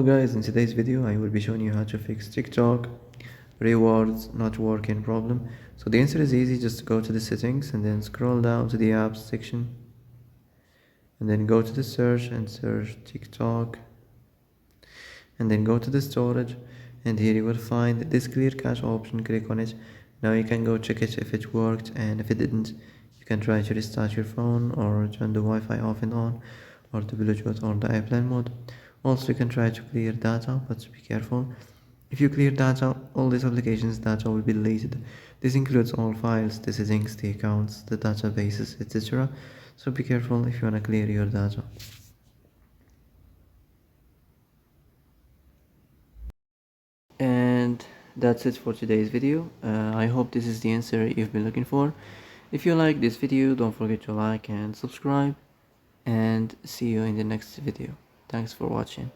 Hello guys, in today's video I will be showing you how to fix TikTok rewards not working problem. So the answer is easy, just go to the settings and then scroll down to the apps section and then go to the search and search TikTok and then go to the storage, and here you will find this clear cache option. Click on it. Now you can go check it if it worked, and if it didn't you can try to restart your phone or turn the Wi-Fi off and on, or the Bluetooth or the airplane mode. Also you can try to clear data, but be careful. If you clear data, all these applications data will be deleted. This includes all files, the settings, the accounts, the databases, etc. So be careful if you want to clear your data. And that's it for today's video. I hope this is the answer you've been looking for. If you like this video, don't forget to like and subscribe, and see you in the next video. Thanks for watching.